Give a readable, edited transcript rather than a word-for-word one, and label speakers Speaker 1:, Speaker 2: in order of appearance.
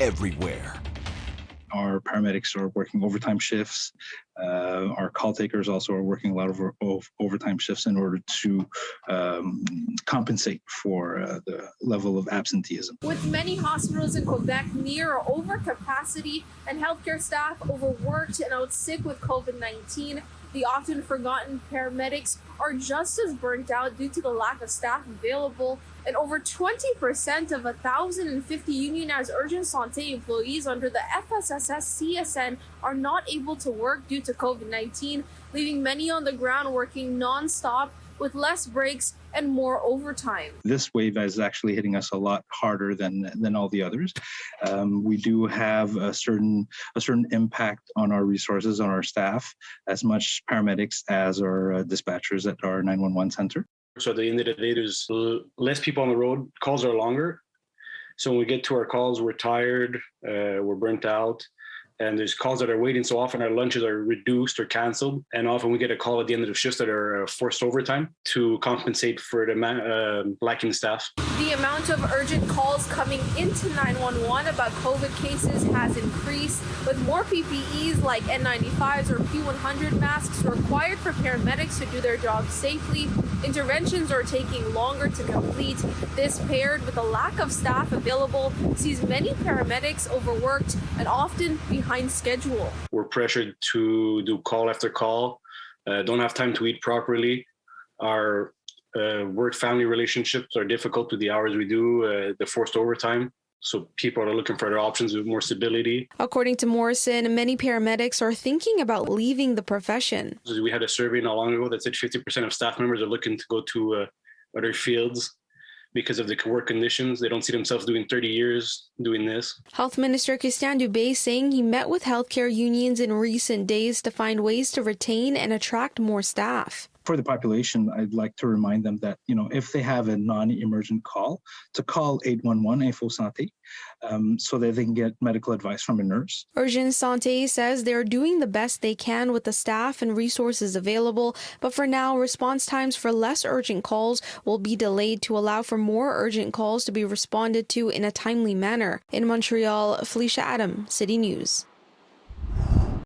Speaker 1: everywhere.
Speaker 2: Our paramedics are working overtime shifts. Our call takers also are working a lot of overtime shifts in order to compensate for the level of absenteeism.
Speaker 3: With many hospitals in Quebec near or over capacity and healthcare staff overworked and out sick with COVID-19, the often forgotten paramedics are just as burnt out due to the lack of staff available, and over 20% of 1,050 unionized urgent santé employees under the FSSS-CSN are not able to work due to COVID-19, leaving many on the ground working non-stop with less breaks and more overtime.
Speaker 2: This wave is actually hitting us a lot harder than all the others. We do have a certain impact on our resources, on our staff, as much paramedics as our dispatchers at our 911 center.
Speaker 4: So at the end of the day, there's less people on the road. Calls are longer. So when we get to our calls, we're tired, we're burnt out. And there's calls that are waiting. So often our lunches are reduced or canceled. And often we get a call at the end of the shifts that are forced overtime to compensate for the lacking staff.
Speaker 3: The amount of urgent calls coming into 911 about COVID cases has increased, with more PPEs like N95s or P100 masks required for paramedics to do their jobs safely. Interventions are taking longer to complete. This, paired with a lack of staff available, sees many paramedics overworked and often behind schedule.
Speaker 4: We're pressured to do call after call, don't have time to eat properly. Our work-family relationships are difficult with the hours we do, the forced overtime. So people are looking for other options with more stability.
Speaker 5: According to Morson, many paramedics are thinking about leaving the profession.
Speaker 4: We had a survey not long ago that said 50% of staff members are looking to go to other fields because of the work conditions. They don't see themselves doing 30 years doing this.
Speaker 5: Health Minister Christian Dubé saying he met with healthcare unions in recent days to find ways to retain and attract more staff.
Speaker 2: For the population, I'd like to remind them that, if they have a non-emergent call, to call 811 Info Santé so that they can get medical advice from a nurse.
Speaker 5: Urgent Santé says they're doing the best they can with the staff and resources available, but for now, response times for less urgent calls will be delayed to allow for more urgent calls to be responded to in a timely manner. In Montreal, Felisha Adam, City News.